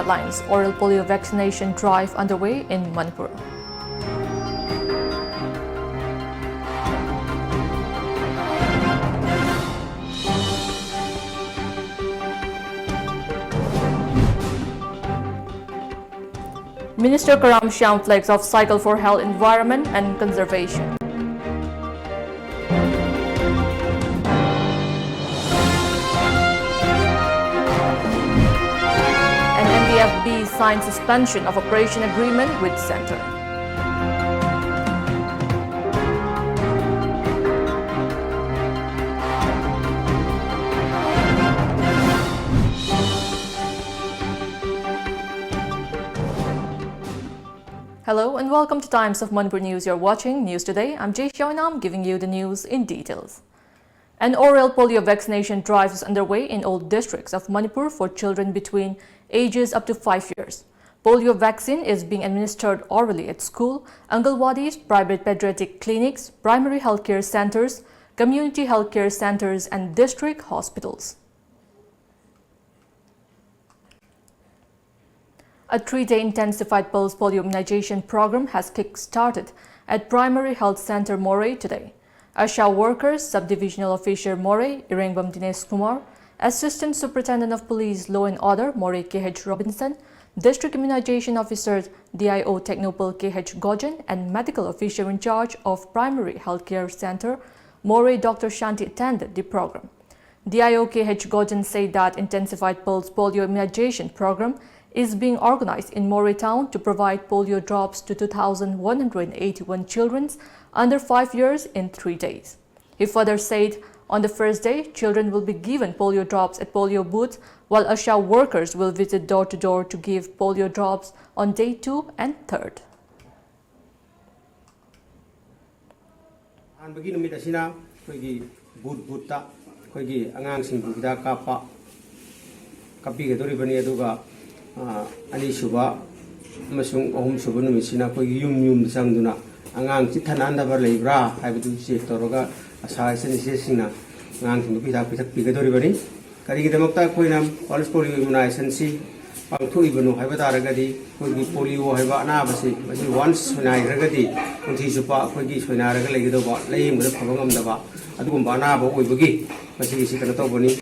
headlines, oral polio vaccination drive underway in Manipur. Minister Karam Shyam flags off cycle for health, environment and conservation. And NDFB signed suspension of operation agreement with Center. Hello and welcome to Times of Manipur News. You're watching News Today. I'm JESSIA and I'm giving you the news in details. An oral polio vaccination drive is underway in all districts of Manipur for children between ages up to 5 years. Polio vaccine is being administered orally at school, Angalwadis, private pediatric clinics, primary healthcare centers, community healthcare centers and district hospitals. A 3-day intensified pulse polio immunization program has kick-started at Primary Health Center Moray today. ASHA workers, Subdivisional Officer Moray, Irengbam Dinesh Kumar, Assistant Superintendent of Police Law and Order Moray KH Robinson, District Immunization Officers DIO Technopol KH Gojan, and Medical Officer in charge of Primary Healthcare Center Moray Dr. Shanti attended the program. DIO KH Gojan said that intensified pulse polio immunization program is being organized in Moray town to provide polio drops to 2,181 children under 5 years in 3 days. He further said on the first day, children will be given polio drops at polio booths, while ASHA workers will visit door to door to give polio drops on day 2 and 3rd. Ani suba masung ohum suba numisina ko yum sangduna angang chithananda bar leibra haibu check toroga asa sina ngang thinu pitak pigadori bani kari gidamakta koina pulse polio immunization si pangthui banu haiba taragadi kogi polio haiba na basi basi once sunai ragadi unthi supa kogi suina raga legido ba leim da phagam da ba adugum na ba oibagi basi si kana to bani.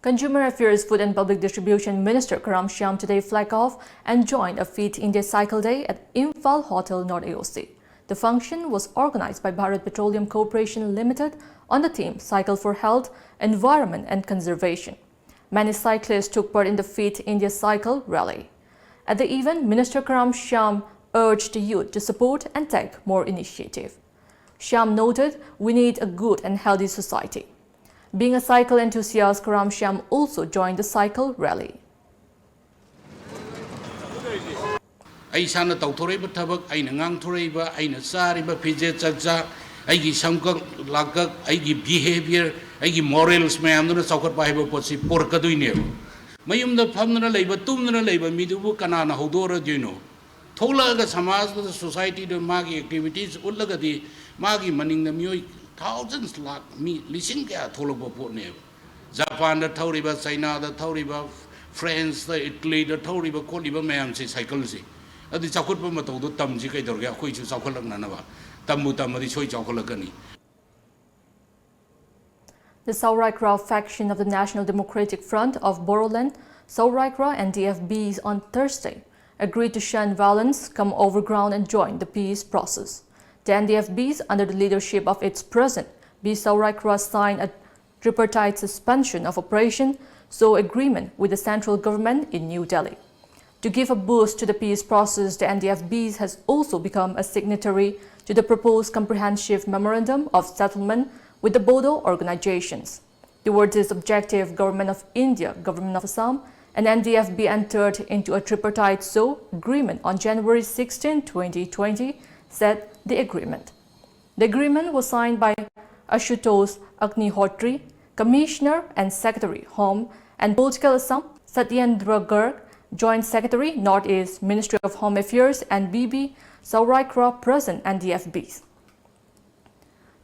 Consumer Affairs, Food and Public Distribution Minister Karam Shyam today flagged off and joined a Fit India Cycle Day at Imphal Hotel North AOC. The function was organized by Bharat Petroleum Corporation Limited on the theme Cycle for Health, Environment and Conservation. Many cyclists took part in the Fit India Cycle rally. At the event, Minister Karam Shyam urged the youth to support and take more initiative. Shyam noted, "We need a good and healthy society." Being a cycle enthusiast, Karam Shyam also joined the cycle rally. I sana tautoreba tabak I nangang toreba I nasariba pije chacha I gi samkak lagak I gi behavior I gi morals mayam na saukar paiba potsi porka duine mayum da phamna leiba tumna leiba midubu kanana hodora dino thola ga samaj da society da magi activities ullaga di magi maning na myoi thousands lakh me lising kaya tholok pot ne Japan da thoriba China da thoriba France da Italy da thoriba koliba mayam si cycle si adi chakut pa matau do tam ji kai dor ga khoi chu chakhol na na ba tamu tamari choi chakhol kani. The Sauraikra faction of the National Democratic Front of Bodoland, Sauraikra and DFBs on Thursday agreed to shun violence, come over ground and join the peace process. The NDFBs, under the leadership of its president, B. Sauraikra, signed a tripartite suspension of operation, so agreement with the central government in New Delhi. To give a boost to the peace process, the NDFBs has also become a signatory to the proposed comprehensive memorandum of settlement with the Bodo organizations. Towards this objective, Government of India, Government of Assam, and NDFB entered into a tripartite agreement on January 16, 2020, said the agreement. The agreement was signed by Ashutosh Agnihotri, Commissioner and Secretary, Home and Political Assam, Satyendra Garg, Joint Secretary, Northeast Ministry of Home Affairs, and BB Sauraikra, President and DFBs.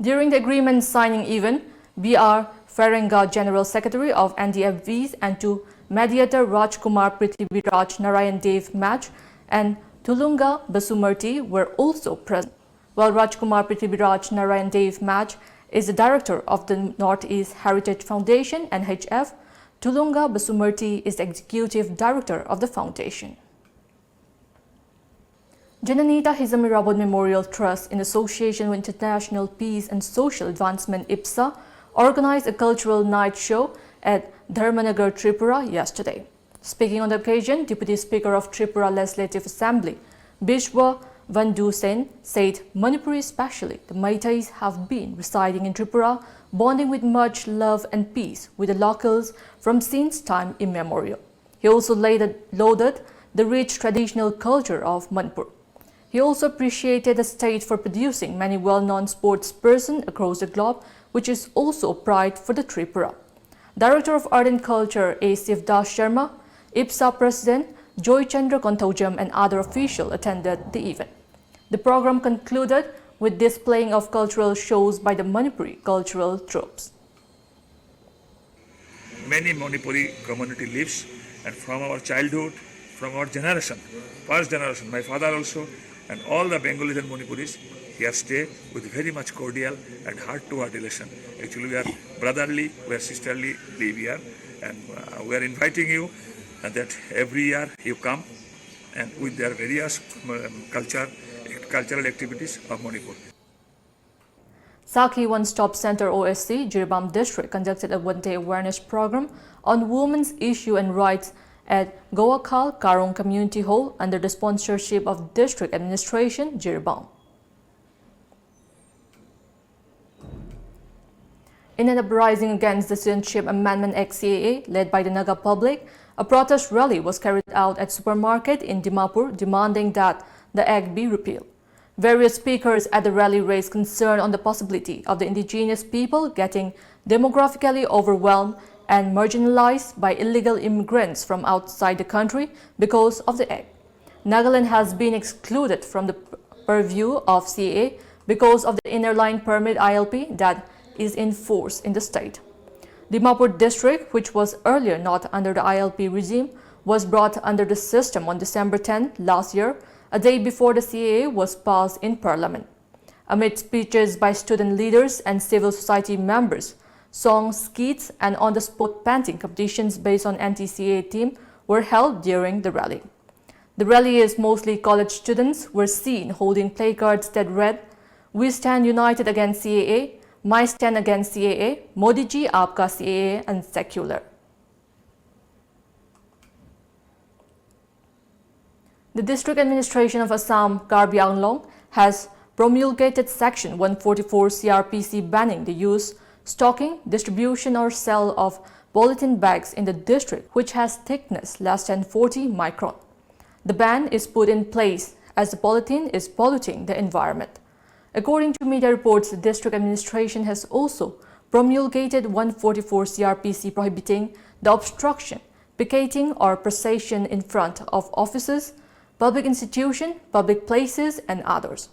During the agreement signing event, B.R. Farenga, General Secretary of NDFBs, and to mediator Rajkumar Prithviraj Narayan Dev Mach and Tulunga Basumurti were also present. While Rajkumar Prithviraj Narayan Dev Mach is the director of the Northeast Heritage Foundation (NHF), Tulunga Basumurti is the executive director of the foundation. Jananita Hizamirabad Memorial Trust, in association with International Peace and Social Advancement (IPSA), organized a cultural night show at Dharmanagar, Tripura yesterday. Speaking on the occasion, Deputy Speaker of Tripura Legislative Assembly, Bishwa Vandhu Sen, said Manipuri, especially the Meiteis, have been residing in Tripura, bonding with much love and peace with the locals from since time immemorial. He also lauded the rich traditional culture of Manipur. He also appreciated the state for producing many well-known sports persons across the globe, which is also a pride for the Tripura. Director of Art and Culture A. Sivdas Sharma, IPSA President Joy Chandra Kontaujam and other officials attended the event. The program concluded with displaying of cultural shows by the Manipuri cultural troops. Many Manipuri community lives, and from our childhood, from our generation, first generation, my father also, and all the Bengalis and Manipuris here stay with very much cordial and heart-to-heart relation. Actually, we are brotherly, we are sisterly, live here, and we are inviting you that every year you come and with their various cultural activities of Manipur. Sakhi One Stop Center OSC, Jirbam District conducted a one-day awareness program on women's issue and rights at Goakhal Karong Community Hall under the sponsorship of District Administration, Jirbam. In an uprising against the Citizenship Amendment Act (CAA) led by the Naga public, a protest rally was carried out at supermarket in Dimapur demanding that the act be repealed. Various speakers at the rally raised concern on the possibility of the indigenous people getting demographically overwhelmed and marginalized by illegal immigrants from outside the country because of the act. Nagaland has been excluded from the purview of CAA because of the inner line permit ILP that is in force in the state. Dimapur district, which was earlier not under the ILP regime, was brought under the system on December 10 last year, a day before the CAA was passed in Parliament. Amid speeches by student leaders and civil society members, songs, skits, and on-the-spot painting competitions based on anti-CAA theme were held during the rally. The rallies, mostly college students, were seen holding placards that read, "We stand united against CAA, my stand against CAA, Modi ji aapka CAA," and secular. The District Administration of Assam, Karbi Anglong, has promulgated Section 144 CRPC banning the use, stocking, distribution or sale of polythene bags in the district which has thickness less than 40 micron. The ban is put in place as the polythene is polluting the environment. According to media reports, the district administration has also promulgated 144 CRPC prohibiting the obstruction, picketing or procession in front of offices, public institutions, public places and others,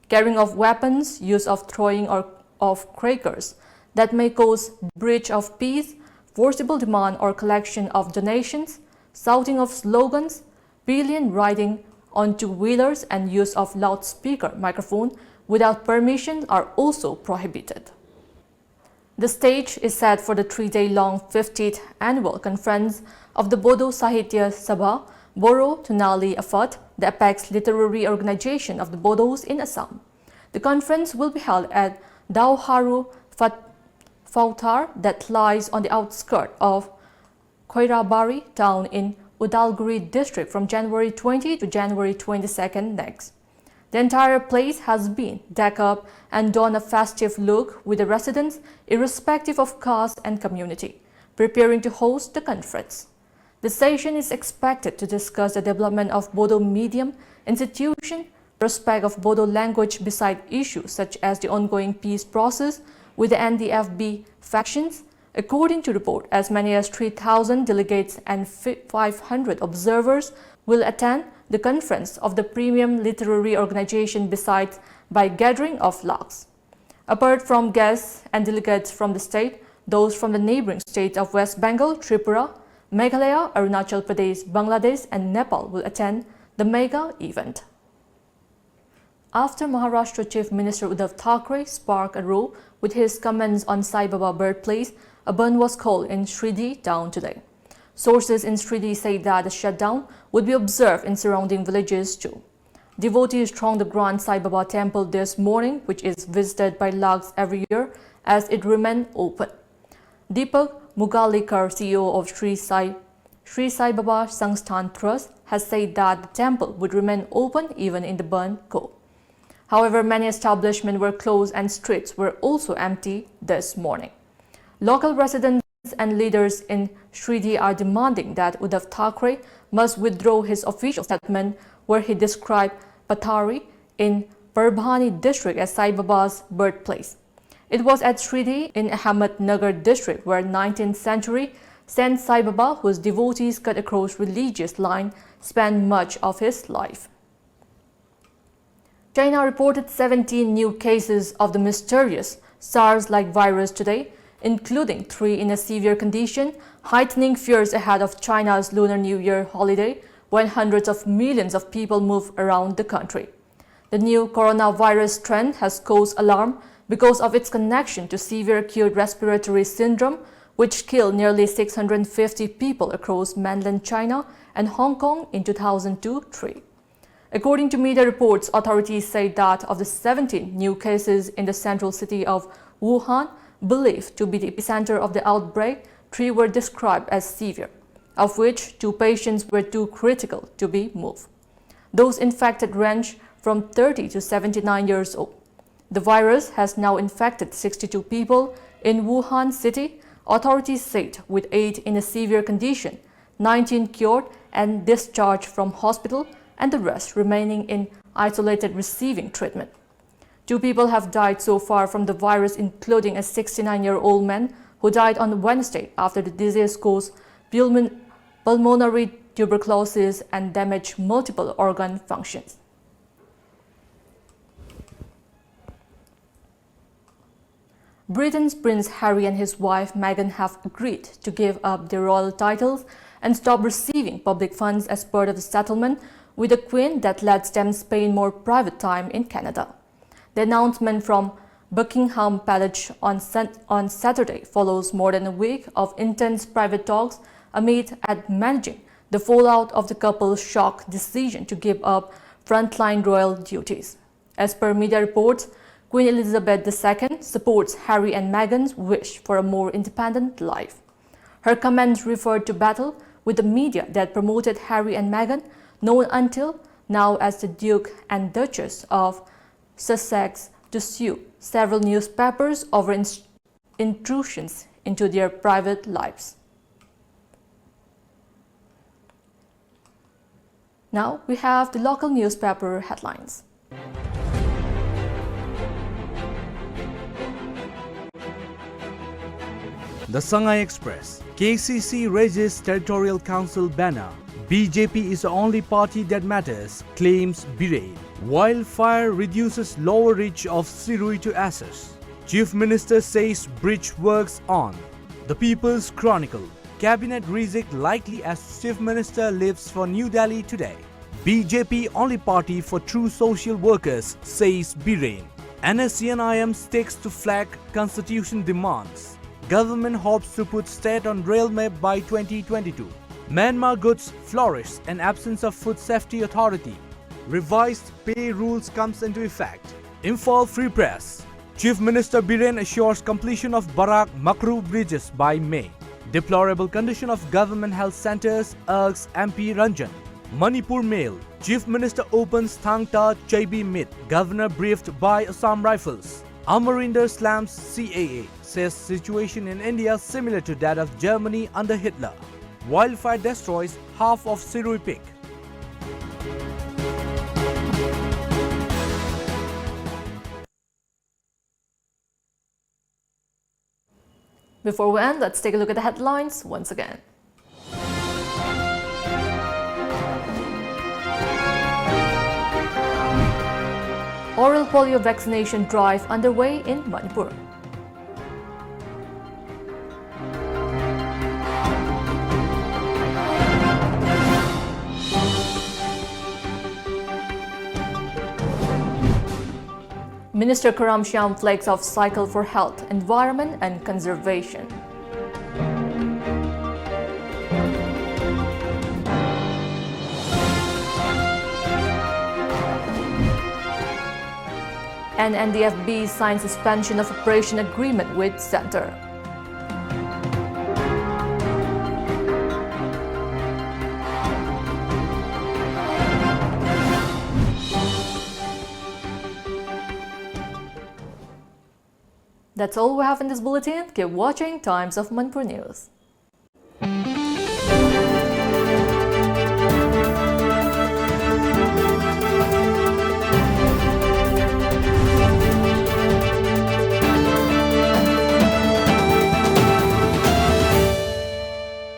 carrying of weapons, use of throwing or of crackers that may cause breach of peace, forcible demand or collection of donations, shouting of slogans, pillion riding on two-wheelers and use of loudspeaker microphone without permission are also prohibited. The stage is set for the 3-day-long 50th annual conference of the Bodo Sahitya Sabha, Boro Tunali Afat, the apex literary organization of the Bodos in Assam. The conference will be held at Dauharu Fautar that lies on the outskirts of Koirabari town in Udalguri district from January 20 to January 22nd next. The entire place has been decked up and done a festive look with the residents, irrespective of caste and community, preparing to host the conference. The session is expected to discuss the development of Bodo medium institution, prospect of Bodo language beside issues such as the ongoing peace process with the NDFB factions. According to report, as many as 3,000 delegates and 500 observers will attend the conference of the premium literary organization besides by gathering of lakhs. Apart from guests and delegates from the state, those from the neighboring states of West Bengal, Tripura, Meghalaya, Arunachal Pradesh, Bangladesh and Nepal will attend the mega event. After Maharashtra Chief Minister Uddhav Thackeray sparked a row with his comments on Sai Baba birthplace, a ban was called in Sridi town today. Sources in Sridi say that the shutdown would be observed in surrounding villages too. Devotees thronged the Grand Sai Baba temple this morning, which is visited by lakhs every year as it remained open. Deepak Mugalikar, CEO of Sri Sai Baba Sangsthan Trust, has said that the temple would remain open even in the ban code. However, many establishments were closed and streets were also empty this morning. Local residents and leaders in Sridi are demanding that Uddhav Thackeray must withdraw his official statement where he described Pathari in Parbhani district as Sai Baba's birthplace. It was at Sridi in Ahmednagar district where 19th century Saint Sai Baba, whose devotees cut across religious line, spent much of his life. China reported 17 new cases of the mysterious SARS-like virus today, including 3 in a severe condition, heightening fears ahead of China's Lunar New Year holiday when hundreds of millions of people move around the country. The new coronavirus trend has caused alarm because of its connection to severe acute respiratory syndrome, which killed nearly 650 people across mainland China and Hong Kong in 2002-03. According to media reports, authorities say that of the 17 new cases in the central city of Wuhan, believed to be the epicenter of the outbreak, 3 were described as severe, of which 2 patients were too critical to be moved. Those infected range from 30 to 79 years old. The virus has now infected 62 people in Wuhan city, authorities said, with 8 in a severe condition, 19 cured and discharged from hospital, and the rest remaining in isolated receiving treatment. 2 people have died so far from the virus, including a 69-year-old man who died on Wednesday after the disease caused pulmonary tuberculosis and damaged multiple organ functions. Britain's Prince Harry and his wife Meghan have agreed to give up their royal titles and stop receiving public funds as part of the settlement with the Queen that lets them spend more private time in Canada. The announcement from Buckingham Palace on Saturday follows more than a week of intense private talks amid managing the fallout of the couple's shock decision to give up frontline royal duties. As per media reports, Queen Elizabeth II supports Harry and Meghan's wish for a more independent life. Her comments referred to battle with the media that promoted Harry and Meghan, known until now as the Duke and Duchess of Sussex, to sue several newspapers over intrusions into their private lives. Now we have the local newspaper headlines. The Shanghai Express. KCC raises Territorial Council banner. BJP is the only party that matters, claims Biren. Wildfire reduces lower reach of Sirui to access. Chief Minister says bridge works on. The People's Chronicle. Cabinet reject likely as Chief Minister leaves for New Delhi today. BJP only party for true social workers, says Biren. NSCNIM sticks to flag constitution demands. Government hopes to put state on rail map by 2022. Myanmar goods flourish in absence of Food Safety Authority. Revised pay rules comes into effect. Imphal Free Press. Chief Minister Biren assures completion of Barak Makru bridges by May. Deplorable condition of government health centers, urges MP Ranjan. Manipur Mail. Chief Minister opens Thang Ta Chaibi meet. Governor briefed by Assam Rifles. Amarinder slams CAA. Says situation in India similar to that of Germany under Hitler. Wildfire destroys half of Sirui Peak. Before we end, let's take a look at the headlines once again. Oral polio vaccination drive underway in Manipur. Minister Karam Shyam flags off cycle for health, environment and conservation. And NDFB signs suspension of operation agreement with Center. That's all we have in this bulletin. Keep watching Times of Manipur News.